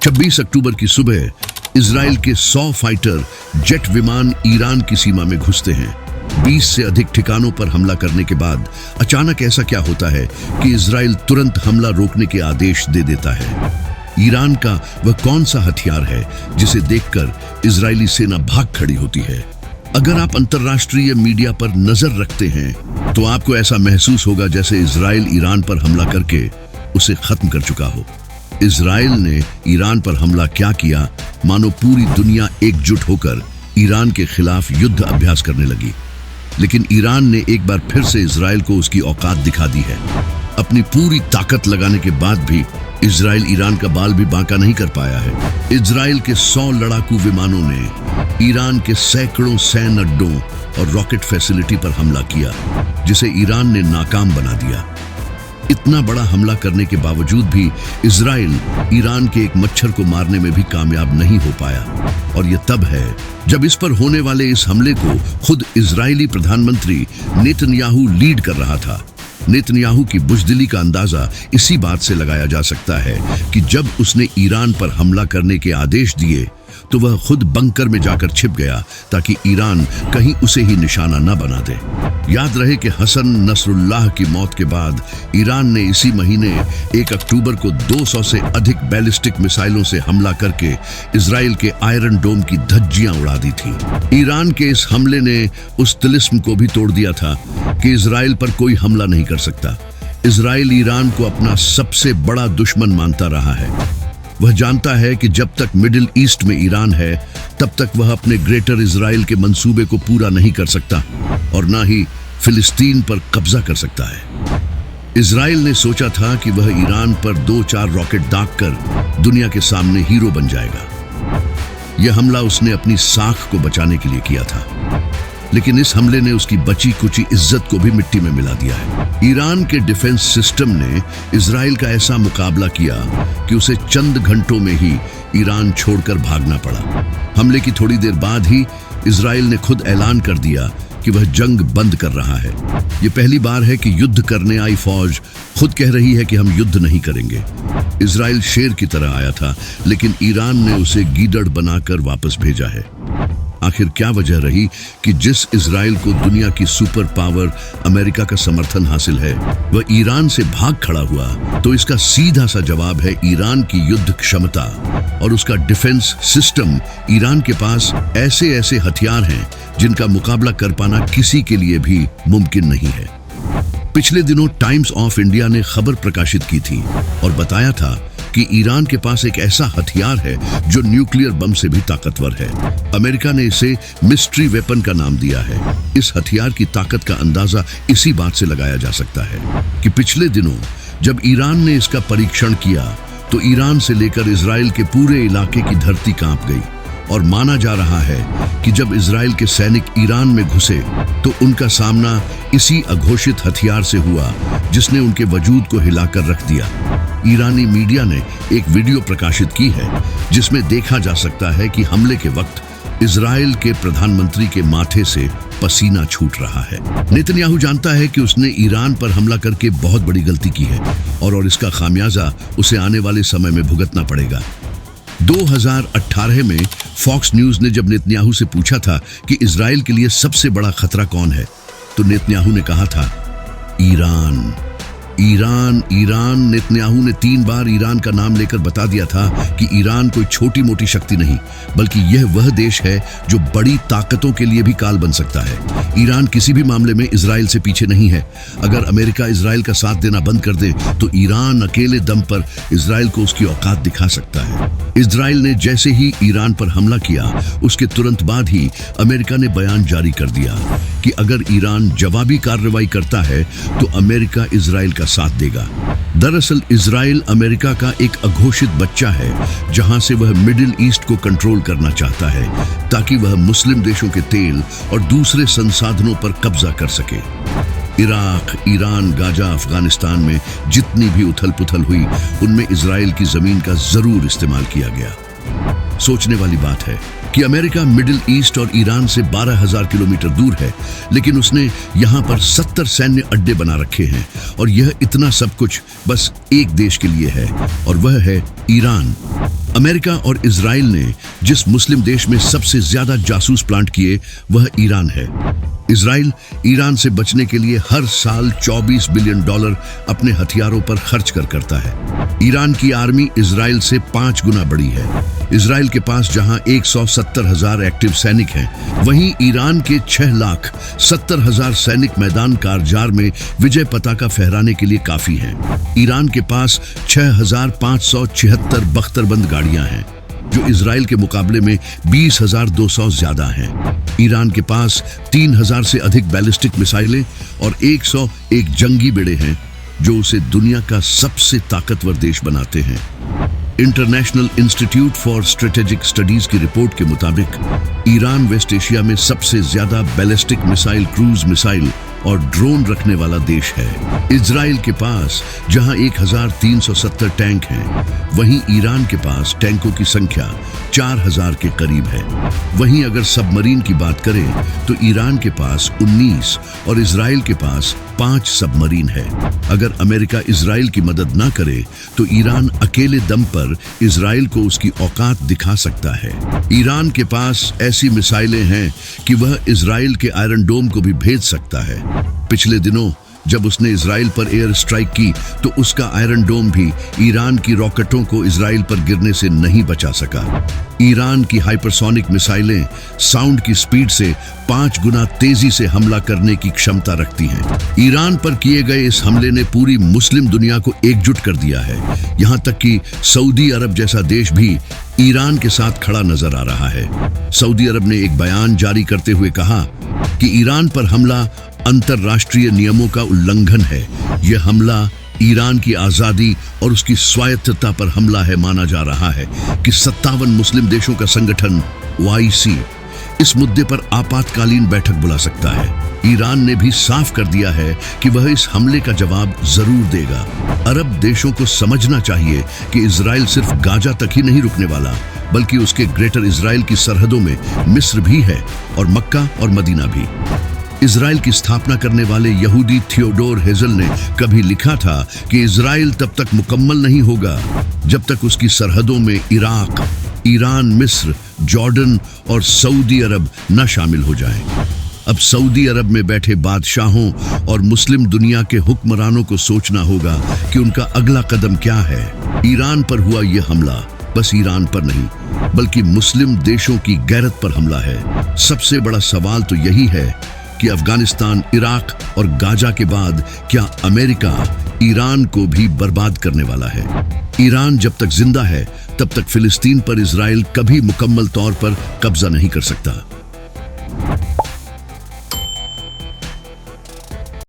26 अक्टूबर की सुबह इजराइल के 100 फाइटर जेट विमान ईरान की सीमा में घुसते हैं। 20 से अधिक ठिकानों पर हमला करने के बाद अचानक ऐसा क्या होता है कि इजराइल तुरंत हमला रोकने के आदेश दे देता है। ईरान का वह कौन सा हथियार है जिसे देखकर इजरायली सेना भाग खड़ी होती है। अगर आप अंतर्राष्ट्रीय मीडिया पर नजर रखते हैं तो आपको ऐसा महसूस होगा जैसे इजराइल ईरान पर हमला करके उसे खत्म कर चुका हो। इजराइल ने ईरान पर हमला क्या किया, मानो पूरी दुनिया एकजुट होकर ईरान के खिलाफ युद्ध अभ्यास करने लगी। लेकिन ईरान ने एक बार फिर से इजराइल को उसकी औकात दिखा दी है। अपनी पूरी ताकत लगाने के बाद भी इजराइल ईरान का बाल भी बांका नहीं कर पाया है। इजराइल के 100 लड़ाकू विमानों ने ईरान के सैकड़ों सैन्य अड्डों और रॉकेट फैसिलिटी पर हमला किया, जिसे ईरान ने नाकाम बना दिया। इतना बड़ा हमला करने के बावजूद भी इजराइल ईरान के एक मच्छर को मारने में भी कामयाब नहीं हो पाया। और यह तब है जब इस पर होने वाले इस हमले को खुद इजरायली प्रधानमंत्री नेतन्याहू लीड कर रहा था। नेतन्याहू की बुज़दिली का अंदाजा इसी बात से लगाया जा सकता है कि जब उसने ईरान पर हमला करने के आदेश दिए तो वह खुद बंकर में जाकर छिप गया ताकि ईरान कहीं उसे ही निशाना न बना दे। याद रहे कि हसन नसरुल्लाह की मौत के बाद ईरान ने इसी महीने 1 अक्टूबर को 200 से अधिक बैलिस्टिक मिसाइलों से हमला करके इजराइल के आयरन डोम की धज्जियां उड़ा दी थी। ईरान के इस हमले ने उस तिलिस्म को भी तोड़ दिया था कि इजराइल पर कोई हमला नहीं कर सकता। इजराइल ईरान को अपना सबसे बड़ा दुश्मन मानता रहा है। वह जानता है कि जब तक मिडिल ईस्ट में ईरान है तब तक वह अपने ग्रेटर इजराइल के मंसूबे को पूरा नहीं कर सकता और ना ही फिलिस्तीन पर कब्जा कर सकता है। इजराइल ने सोचा था कि वह ईरान पर 2-4 रॉकेट दागकर दुनिया के सामने हीरो बन जाएगा। यह हमला उसने अपनी साख को बचाने के लिए किया था, लेकिन इस हमले ने उसकी बची कुची इज्जत को भी मिट्टी में मिला दिया है। ईरान के डिफेंस सिस्टम ने इजराइल का ऐसा मुकाबला किया कि उसे चंद घंटों में ही ईरान छोड़कर भागना पड़ा। हमले की थोड़ी देर बाद ही इजराइल ने खुद ऐलान कर दिया कि वह जंग बंद कर रहा है। ये पहली बार है कि युद्ध करने आई फौज खुद कह रही है कि हम युद्ध नहीं करेंगे। इजराइल शेर की तरह आया था, लेकिन ईरान ने उसे गीदड़ बनाकर वापस भेजा है। आखिर क्या वजह रही कि जिस इजराइल को दुनिया की सुपर पावर अमेरिका का समर्थन हासिल है वह ईरान से भाग खड़ा हुआ? तो इसका सीधा सा जवाब है ईरान की युद्ध क्षमता और उसका डिफेंस सिस्टम। ईरान के पास ऐसे ऐसे हथियार हैं जिनका मुकाबला कर पाना किसी के लिए भी मुमकिन नहीं है। पिछले दिनों टाइम्स ऑफ इंडिया ने खबर प्रकाशित की थी और बताया था कि ईरान के पास एक ऐसा हथियार है जो न्यूक्लियर बम से भी ताकतवर है। अमेरिका ने इसे मिस्ट्री वेपन का नाम दिया है। इस हथियार की ताकत का अंदाजा इसी बात से लगाया जा सकता है कि पिछले दिनों जब ईरान ने इसका परीक्षण किया तो ईरान से लेकर इजराइल के पूरे इलाके की धरती कांप गई। और माना जा रहा है कि जब इजराइल के सैनिक ईरान में घुसे तो उनका सामना इसी अघोषित हथियार से हुआ जिसने उनके वजूद को हिलाकर रख दिया। ईरानी मीडिया ने एक वीडियो प्रकाशित की है जिसमें देखा जा सकता है कि हमले के वक्त इजराइल के प्रधानमंत्री के माथे से पसीना छूट रहा है। नेतन्याहू जानता है कि उसने ईरान पर हमला करके बहुत बड़ी गलती की है और इसका खामियाजा उसे आने वाले समय में भुगतना पड़ेगा। 2018 में फॉक्स न्यूज ने जब नेतन्याहू से पूछा था कि इजराइल के लिए सबसे बड़ा खतरा कौन है, तो नेतन्याहू ने कहा था ईरान। ईरान ईरान नेतन्याहू ने 3 बार ईरान का नाम लेकर बता दिया था कि ईरान कोई छोटी मोटी शक्ति नहीं, बल्कि यह वह देश है जो बड़ी ताकतों के लिए भी काल बन सकता है। ईरान किसी भी मामले में इजराइल से पीछे नहीं है। अगर अमेरिका इजराइल का साथ देना बंद कर दे तो ईरान अकेले दम पर इजराइल को उसकी औकात दिखा सकता है। इजराइल ने जैसे ही ईरान पर हमला किया उसके तुरंत बाद ही अमेरिका ने बयान जारी कर दिया कि अगर ईरान जवाबी कार्रवाई करता है तो अमेरिका इजराइल का साथ देगा। दरअसल इजराइल अमेरिका का एक अघोषित बच्चा है जहां से वह मिडिल ईस्ट को कंट्रोल करना चाहता है ताकि वह मुस्लिम देशों के तेल और दूसरे संसाधनों पर कब्जा कर सके। इराक, ईरान, गाजा, अफगानिस्तान में जितनी भी उथल पुथल हुई उनमें इजराइल की जमीन का जरूर इस्तेमाल किया गया। सोचने वाली बात है कि अमेरिका मिडिल ईस्ट और ईरान से 12,000 किलोमीटर दूर है, लेकिन उसने यहाँ पर 70 सैन्य अड्डे बना रखे हैं और यह इतना सब कुछ बस एक देश के लिए है और वह है ईरान। अमेरिका और इजराइल ने जिस मुस्लिम देश में सबसे ज्यादा जासूस प्लांट किए वह ईरान है। इजराइल ईरान से बचने के लिए हर साल 24 बिलियन डॉलर अपने हथियारों पर खर्च करता है। ईरान की आर्मी इजराइल से 5 गुना बड़ी है। इजराइल के पास जहां 170,000 एक्टिव सैनिक हैं, वहीं ईरान के 6,70,000 सैनिक मैदान कारजार में विजय पताका फहराने के लिए काफी हैं। ईरान के पास 6,576 बख्तरबंद गाड़ियां हैं, जो इजराइल के मुकाबले में 20,200 ज्यादा हैं। ईरान के पास 3,000 से अधिक बैलिस्टिक मिसाइलें और 101 जंगी बेड़े हैं, जो उसे दुनिया का सबसे ताकतवर देश बनाते हैं। International institute for strategic studies की रिपोर्ट के मुताबिक ईरान वेस्ट एशिया में सबसे ज्यादा बैलिस्टिक मिसाइल, क्रूज मिसाइल और ड्रोन रखने वाला देश है। इजराइल के पास जहां 1,370 टैंक हैं, वहीं ईरान के पास टैंकों की संख्या 4,000 के करीब है। वहीं अगर सबमरीन की बात करें तो ईरान के पास 19 और इजराइल के पास 5 सबमरीन है। अगर अमेरिका इजराइल की मदद ना करे तो ईरान अकेले दम पर इजराइल को उसकी औकात दिखा सकता है। ईरान के पास ऐसी मिसाइलें हैं कि वह इजराइल के आयरन डोम को भी भेज सकता है। पिछले दिनों जब उसने इजराइल पर एयर स्ट्राइक की तो उसका आयरन डोम भी ईरान की रॉकेटों को इजराइल पर गिरने से नहीं बचा सका। ईरान की हाइपरसोनिक मिसाइलें साउंड की स्पीड से 5 गुना तेजी से हमला करने की क्षमता रखती हैं। ईरान पर किए गए इस हमले ने पूरी मुस्लिम दुनिया को एकजुट कर दिया है। यहाँ तक कि सऊदी अरब जैसा देश भी ईरान के साथ खड़ा नजर आ रहा है। सऊदी अरब ने एक बयान जारी करते हुए कहा कि ईरान पर हमला अंतर्राष्ट्रीय नियमों का उल्लंघन है। यह हमला ईरान की आजादी और उसकी स्वायत्तता पर हमला है। माना जा रहा है कि 57 मुस्लिम देशों का संगठन OIC इस मुद्दे पर आपातकालीन बैठक बुला सकता है। ईरान ने भी साफ कर दिया है कि वह इस हमले का जवाब जरूर देगा। अरब देशों को समझना चाहिए कि इजराइल सिर्फ गाजा तक ही नहीं रुकने वाला, बल्कि उसके ग्रेटर इजराइल की सरहदों में मिस्र भी है और मक्का और मदीना भी। इजराइल की स्थापना करने वाले यहूदी थियोडोर हेजल ने कभी लिखा था कि इजराइल तब तक मुकम्मल नहीं होगा जब तक उसकी सरहदों में इराक, ईरान, मिस्र, जॉर्डन और सऊदी अरब न शामिल हो जाएं। अब सऊदी अरब में बैठे बादशाहों और मुस्लिम दुनिया के हुक्मरानों को सोचना होगा कि उनका अगला कदम क्या है। ईरान पर हुआ यह हमला बस ईरान पर नहीं, बल्कि मुस्लिम देशों की गैरत पर हमला है। सबसे बड़ा सवाल तो यही है कि अफगानिस्तान, इराक और गाजा के बाद क्या अमेरिका ईरान को भी बर्बाद करने वाला है? ईरान जब तक जिंदा है तब तक फिलिस्तीन पर इजराइल कभी मुकम्मल तौर पर कब्जा नहीं कर सकता।